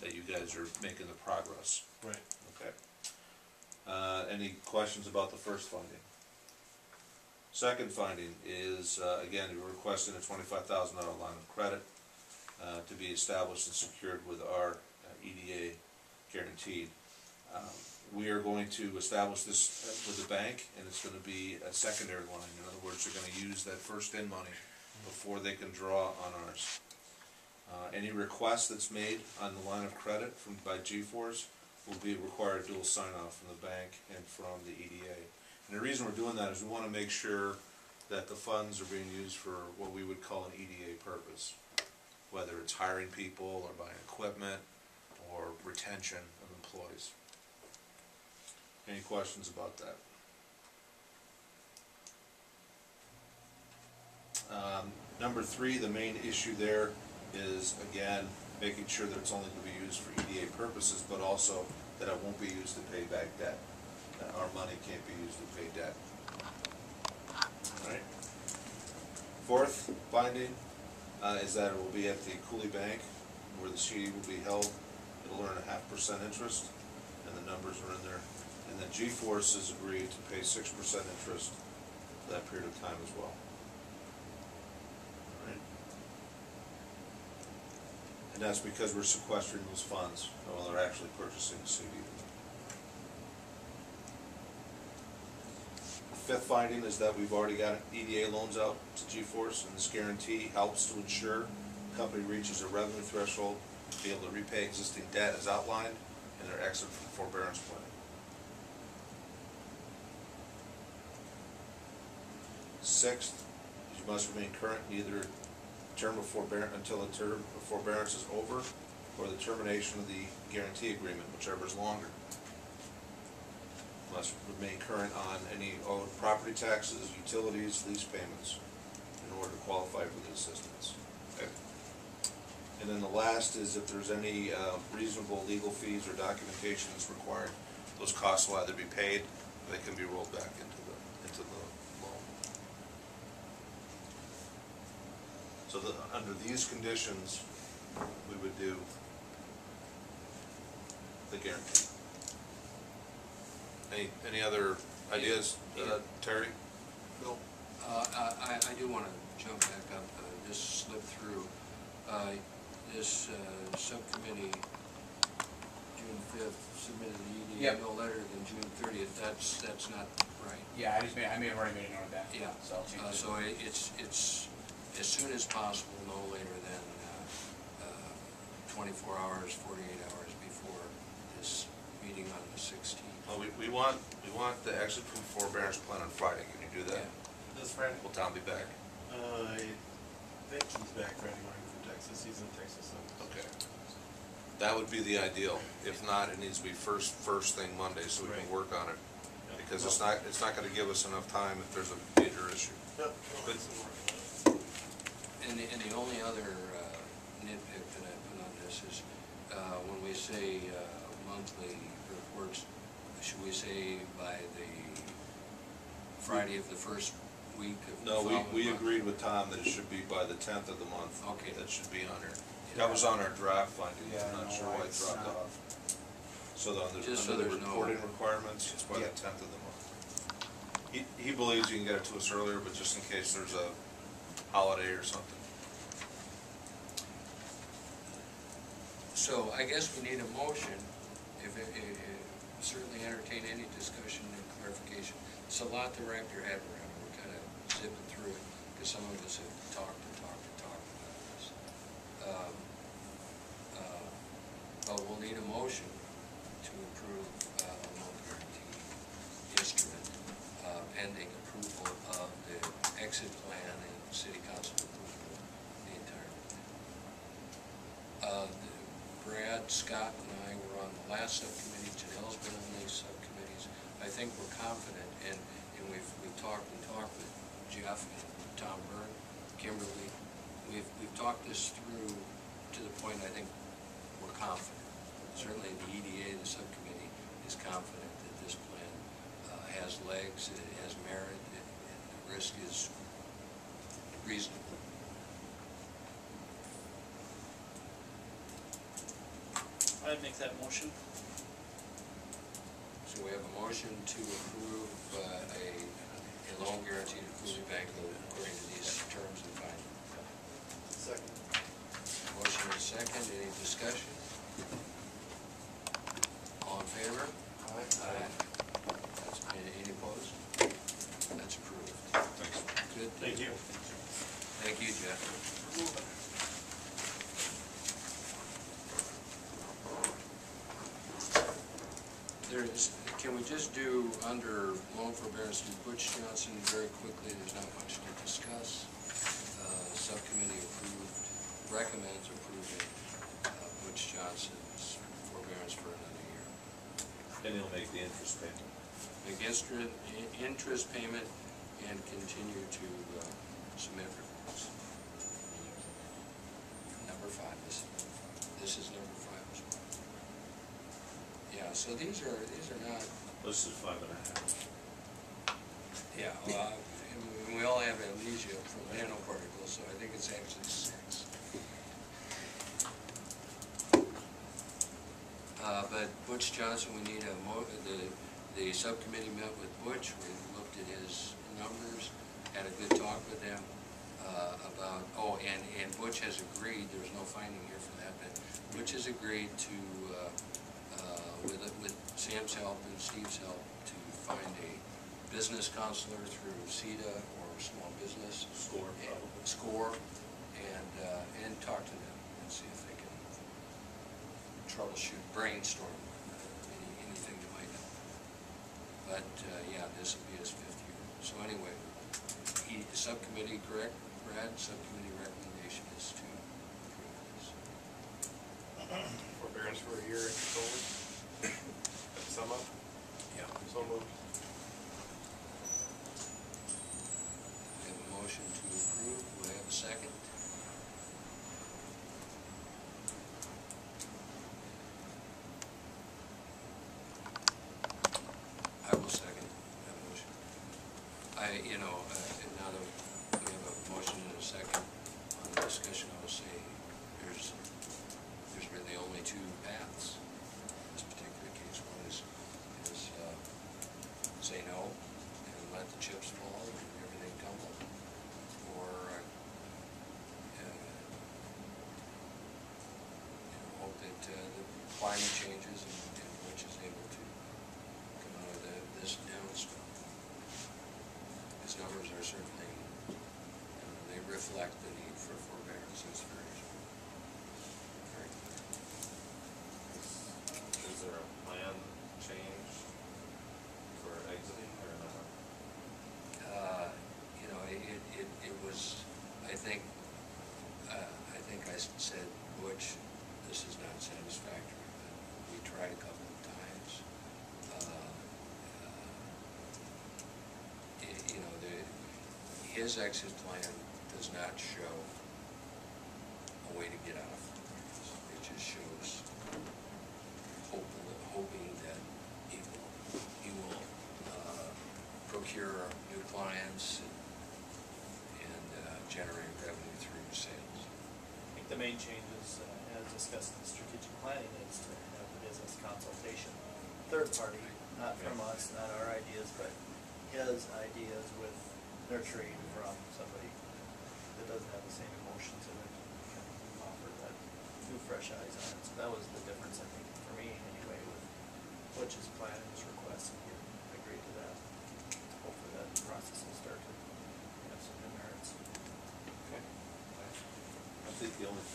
that you guys are making the progress. Right. Okay. Any questions about the first finding? Second finding is, again, you're requesting a $25,000 line of credit to be established and secured with our EDA guaranteed. We are going to establish this with the bank, and it's going to be a secondary line. In other words, they're going to use that first in money before they can draw on ours. Any request that's made on the line of credit by G-Force will be required dual sign-off from the bank and from the EDA. And the reason we're doing that is we want to make sure that the funds are being used for what we would call an EDA purpose, whether it's hiring people or buying equipment or retention of employees. Any questions about that? Number 3, the main issue there is, again, making sure that it's only going to be used for EDA purposes, but also that it won't be used to pay back debt. That our money can't be used to pay debt. All right. Fourth finding is that it will be at the Cooley Bank, where the CD will be held. It'll earn 0.5% interest, and the numbers are in there. And then G-Force has agreed to pay 6% interest for that period of time as well. All right. And that's because we're sequestering those funds while they're actually purchasing the CD. The fifth finding is that we've already got EDA loans out to G-Force, and this guarantee helps to ensure the company reaches a revenue threshold to be able to repay existing debt as outlined in their exit from forbearance plan. Sixth, you must remain current in either term of forbearance until the term of forbearance is over, or the termination of the guarantee agreement, whichever is longer. Must remain current on any owed property taxes, utilities, lease payments in order to qualify for the assistance. Okay. And then the last is if there's any reasonable legal fees or documentation that's required, those costs will either be paid or they can be rolled back into the loan. So under these conditions, we would do the guarantee. Any other ideas, Terry? No. I do want to jump back up, just slip through. This subcommittee, June 5th, submitted the EDA no later than June 30th. That's not right. Yeah, I may have already made a note of that. Yeah. So I'll change it. So it's as soon as possible, no later than 24 hours, 48 hours before this meeting on the 16th. Well, we want the exit from forbearance plan on Friday. Can you do that? Yeah. This Friday? Will Tom be back? I think he's back Friday morning from Texas. He's in Texas. So. Okay. That would be the ideal. If not, it needs to be first thing Monday, so we can work on it. Yep. Because it's not going to give us enough time if there's a major issue. Yep. Good. And the only other nitpick that I put on this is when we say monthly reports, should we say by the Friday of the first week of the No, we month? agreed with Tom that it should be by the 10th of the month. Okay. That should be on there. That was on our draft findings. Yeah, I'm not sure why it dropped off. So under the reporting requirements, it's by the 10th of the month. He believes you can get it to us earlier, but just in case there's a holiday or something. So I guess we need a motion, certainly entertain any discussion and clarification. It's a lot to wrap your head around. We're kind of zipping through it because some of us have talked about this. But we'll need a motion to approve a loan guarantee instrument pending approval of the exit plan and city council approval of the entire thing. Brad, Scott, and I were on the last subcommittee. Janelle's been on these subcommittees. I think we're confident, and we've talked with Jeff and Tom Byrne, Kimberly. We've talked this through to the point I think we're confident. Certainly the EDA, the subcommittee, is confident that this plan has legs, it has merit, and the risk is reasonable. I'd make that motion. So we have a motion to approve a loan guarantee to Cooley Bank according to these terms and findings. Second. Motion is second, any discussion? All in favor? Aye. Any opposed? That's approved. Thanks. Good. Thank you. Thank you, Jeff. Can we just do under loan forbearance to Butch Johnson very quickly? There's not much to discuss. Subcommittee recommends approving Butch Johnson's forbearance for another year. And he'll make the interest payment. Make interest payment and continue to submit reports. Number 5, this is number 5 as well. Yeah, so these are not. This is 5.5. Yeah, well, we all have amnesia from nanoparticles, so I think it's actually 6. But Butch Johnson, we need the subcommittee met with Butch, we looked at his numbers, had a good talk with him about, and Butch has agreed, there's no finding here for that, but Butch has agreed to, with Sam's help and Steve's help, to find a business counselor through CEDA or small business. SCORE, and talk to them and see if they can troubleshoot, brainstorm anything that might help. But yeah, this will be his 5th year. So anyway, the subcommittee, correct, Brad? Subcommittee recommendation is to approve this. Forbearance for a year and forward. Sum up. Yeah. So moved. We have a motion to approve. Do I have a second? I will second that motion. Now that we have a motion and a second on the discussion, I will say there's really only 2 paths in this particular case. One is say no and let the chips fall and everything tumble, or hope that the climate changes and Butch is able to come out of this downstroke. His numbers are certainly, they reflect the need for forbearance. It's very clear. Is there a plan change for exiting or not? It was, I think I said, Butch, this is not satisfactory, but we tried a couple of times. His exit plan does not show a way to get out of forbearance. It just shows hoping that he will procure new clients and generate revenue through sales. I think the main changes, as discussed in strategic planning, is to have the business consultation. Third party, not from us, not our ideas, but his ideas with nurturing from somebody that doesn't have the same emotions in it, can offer that new fresh eyes on it. So that was the difference, I think, for me anyway, with Butch's plan and his request, and he agreed to that. Hopefully that process will start to have some good merits. Okay. I think the only thing